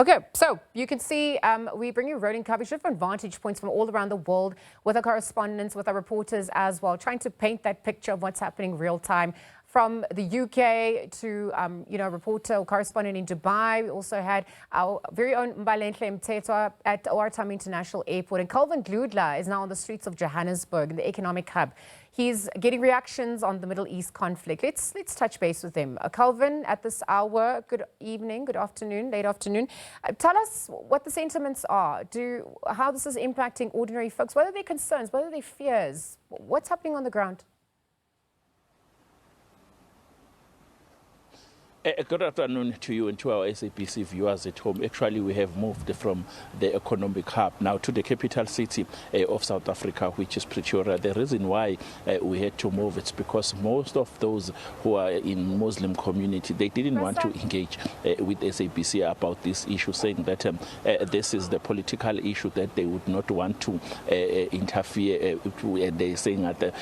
Okay, so you can see we bring you rolling coverage, different vantage points from all around the world with our correspondents, with our reporters as well, trying to paint that picture of what's happening real time. From the UK to, reporter or correspondent in Dubai. We also had our very own Mbalenhle Mthethwa at OR Tambo International Airport. And Dludla is now on the streets of Johannesburg, the economic hub. He's getting reactions on the Middle East conflict. Let's touch base with him. Calvin, at this hour, good evening, good afternoon, late afternoon. Tell us what the sentiments are, how this is impacting ordinary folks. What are their concerns? What are their fears? What's happening on the ground? Good afternoon to you and to our SABC viewers at home. Actually, we have moved from the economic hub now to the capital city of South Africa, which is Pretoria. The reason why we had to move is because most of those who are in Muslim community, they didn't want to engage with SABC about this issue, saying that this is the political issue that they would not want to interfere and they're saying that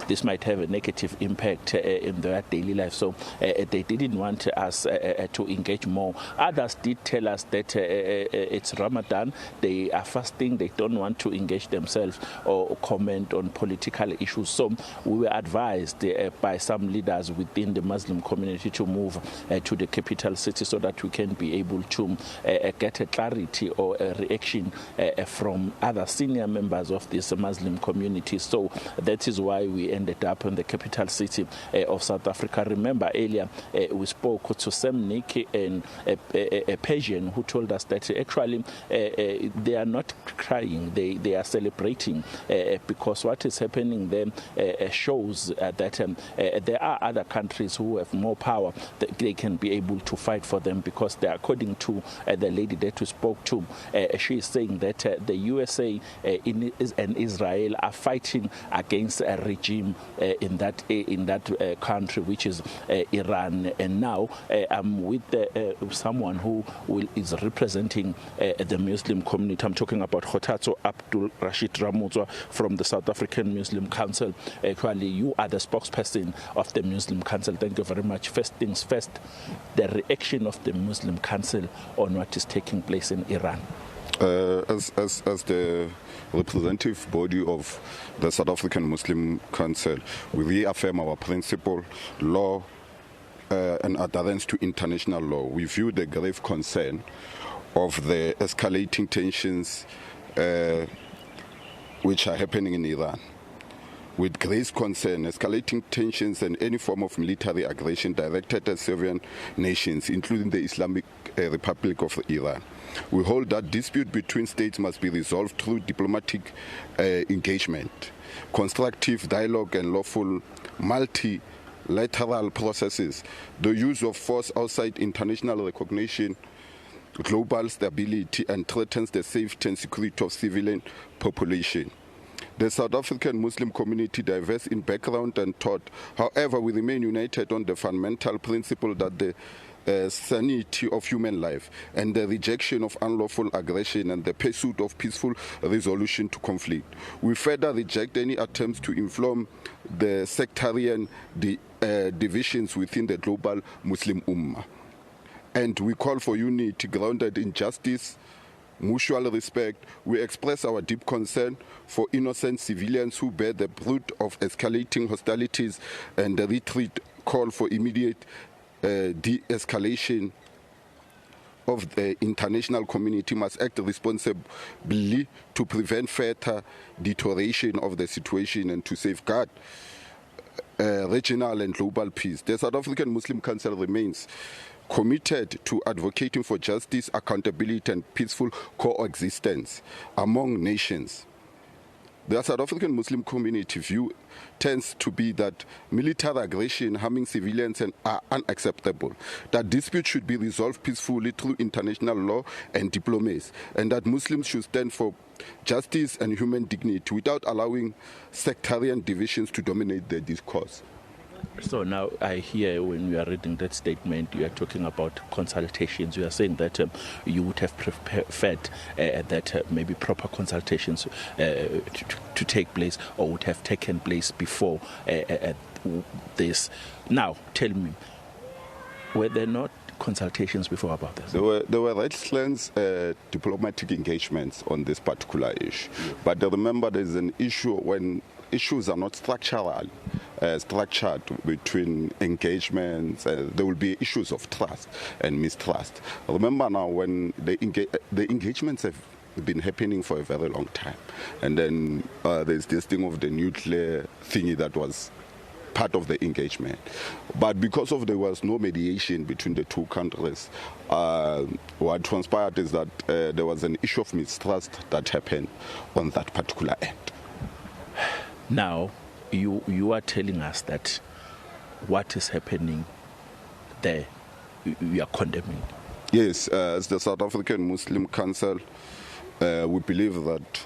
this might have a negative impact in their daily life. So they didn't want us to engage more. Others did tell us that it's Ramadan, they are fasting, they don't want to engage themselves or comment on political issues. So we were advised by some leaders within the Muslim community to move to the capital city so that we can be able to get a clarity or a reaction from other senior members of this Muslim community. So that is why we ended up in the capital city of South Africa. Remember, earlier we spoke to Sam Niki, and a Persian, who told us that actually they are not crying, they are celebrating because what is happening there shows that there are other countries who have more power that they can be able to fight for them, because according to the lady that we spoke to, she is saying that the USA and Israel are fighting against a regime in that country, which is Iran. And now I'm with someone who is representing the Muslim community. I'm talking about Khotatso Abdul Rashid Ramutswa from the South African Muslim Council. Actually, you are the spokesperson of the Muslim Council. Thank you very much. First things first, the reaction of the Muslim Council on what is taking place in Iran. As the representative body of the South African Muslim Council, we reaffirm our principle, law, and adherence to international law. We view the grave concern of the escalating tensions which are happening in Iran. With great concern, escalating tensions and any form of military aggression directed at sovereign nations, including the Islamic Republic of Iran. We hold that dispute between states must be resolved through diplomatic engagement, constructive dialogue, and lawful multilateral processes. The use of force outside international recognition, global stability, and threatens the safety and security of civilian population. The South African Muslim community, diverse in background and thought, however, we remain united on the fundamental principle that the sanity of human life and the rejection of unlawful aggression and the pursuit of peaceful resolution to conflict. We further reject any attempts to inflame the sectarian divisions within the global Muslim Ummah. And we call for unity grounded in justice, mutual respect. We express our deep concern for innocent civilians who bear the brunt of escalating hostilities, and the retreat call for immediate de-escalation of the international community must act responsibly to prevent further deterioration of the situation and to safeguard regional and global peace. The South African Muslim Council remains committed to advocating for justice, accountability, and peaceful coexistence among nations. The South African Muslim community view tends to be that military aggression harming civilians are unacceptable, that disputes should be resolved peacefully through international law and diplomacy, and that Muslims should stand for justice and human dignity without allowing sectarian divisions to dominate the discourse. So now I hear when you are reading that statement, you are talking about consultations. You are saying that you would have preferred that maybe proper consultations to take place or would have taken place before this. Now, tell me, were there not consultations before about this? There were excellent diplomatic engagements on this particular issue. But remember, there's an issue when issues are not structured between engagements. There will be issues of trust and mistrust. Remember now, when the engagements have been happening for a very long time, and then there's this thing of the nuclear thingy that was part of the engagement. But because there was no mediation between the two countries, what transpired is that there was an issue of mistrust that happened on that particular end. Now, you are telling us that what is happening there, you are condemning. Yes, as the South African Muslim Council, we believe that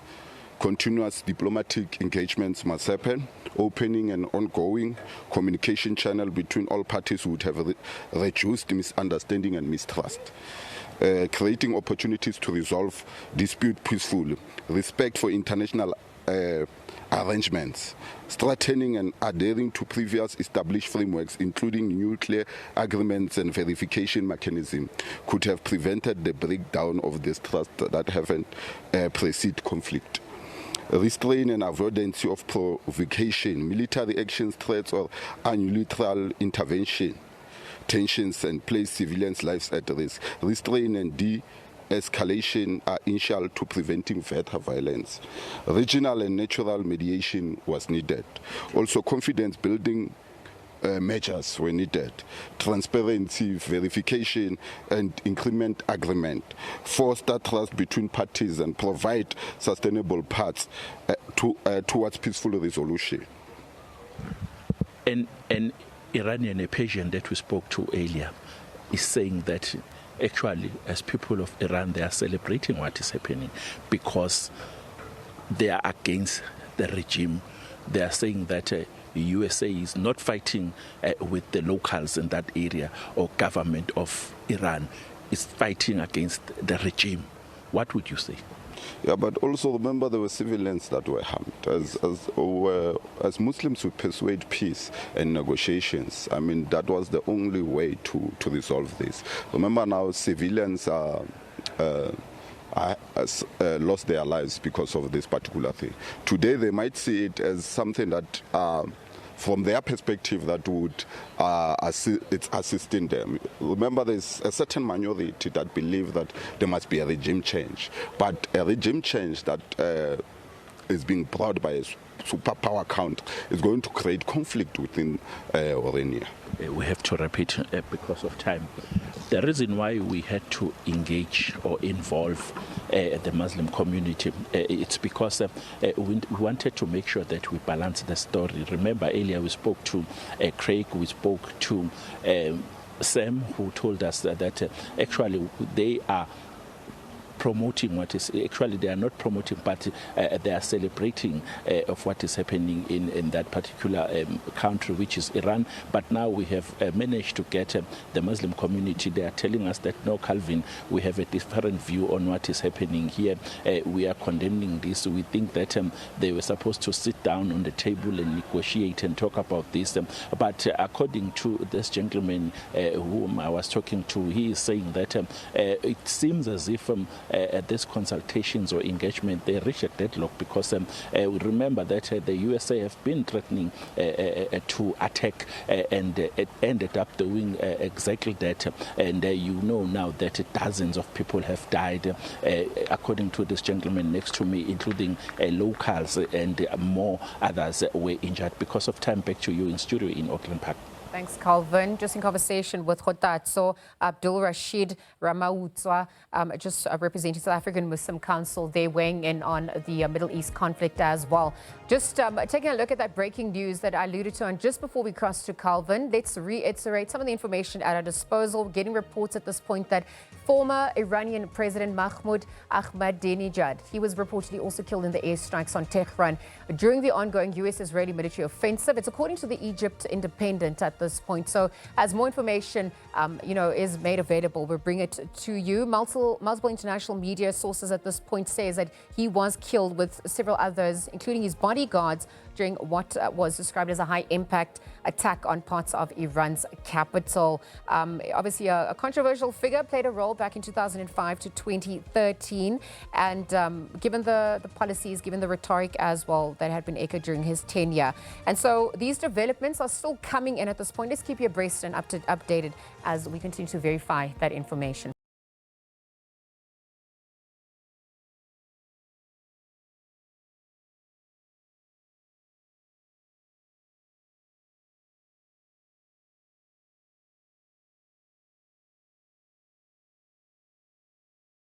continuous diplomatic engagements must happen. Opening an ongoing communication channel between all parties would have reduced misunderstanding and mistrust. Creating opportunities to resolve dispute peacefully, respect for international arrangements, strengthening and adhering to previous established frameworks, including nuclear agreements and verification mechanism, could have prevented the breakdown of this trust that haven't preceded conflict. Restraint and avoidance of provocation, military actions, threats, or unilateral intervention, tensions, and place civilians' lives at risk. Restraint and de-escalation are essential to preventing further violence. Regional and natural mediation was needed. Also, confidence-building measures were needed. Transparency, verification, and increment agreement. Foster trust between parties and provide sustainable paths towards peaceful resolution. An Iranian, a patient that we spoke to earlier, is saying that actually, as people of Iran, they are celebrating what is happening because they are against the regime. They are saying that the USA is not fighting with the locals in that area or government of Iran. Is fighting against the regime. What would you say? Yeah, but also remember there were civilians that were harmed. As Muslims, we persuade peace and negotiations. I mean, that was the only way to resolve this. Remember now, civilians lost their lives because of this particular thing. Today, they might see it as something that, from their perspective, that would it's assisting them. Remember, there's a certain minority that believe that there must be a regime change, but a regime change that is being brought by a superpower country is going to create conflict within Orania. We have to repeat because of time. The reason why we had to engage or involve the Muslim community, it's because we wanted to make sure that we balance the story. Remember, earlier we spoke to Craig, we spoke to Sam, who told us that actually they are promoting what is actually they are not promoting, but they are celebrating of what is happening in that particular country, which is Iran. But now we have managed to get the Muslim community. They are telling us that no, Calvin, we have a different view on what is happening here. We are condemning this. We think that they were supposed to sit down on the table and negotiate and talk about this. But according to this gentleman whom I was talking to, he is saying that it seems as if at these consultations or engagement, they reach a deadlock because remember that the USA have been threatening to attack and it ended up doing exactly that. And you know now that dozens of people have died, according to this gentleman next to me, including locals, and more others were injured. Because of time, back to you in studio in Auckland Park. Thanks, Calvin. Just in conversation with Khotatso Abdul Rashid Ramautswa, just representing South African Muslim Council. They're weighing in on the Middle East conflict as well. Just taking a look at that breaking news that I alluded to, and just before we cross to Calvin, let's reiterate some of the information at our disposal. We're getting reports at this point that former Iranian President Mahmoud Ahmadinejad, he was reportedly also killed in the airstrikes on Tehran during the ongoing US-Israeli military offensive. It's according to the Egypt Independent at this point. So as more information, is made available, we'll bring it to you. Multiple international media sources at this point says that he was killed with several others, including his bodyguards, during what was described as a high-impact attack on parts of Iran's capital. Obviously, a controversial figure played a role back in 2005 to 2013. And given the policies, given the rhetoric as well that had been echoed during his tenure. And so these developments are still coming in at this point. Let's keep you abreast and updated as we continue to verify that information.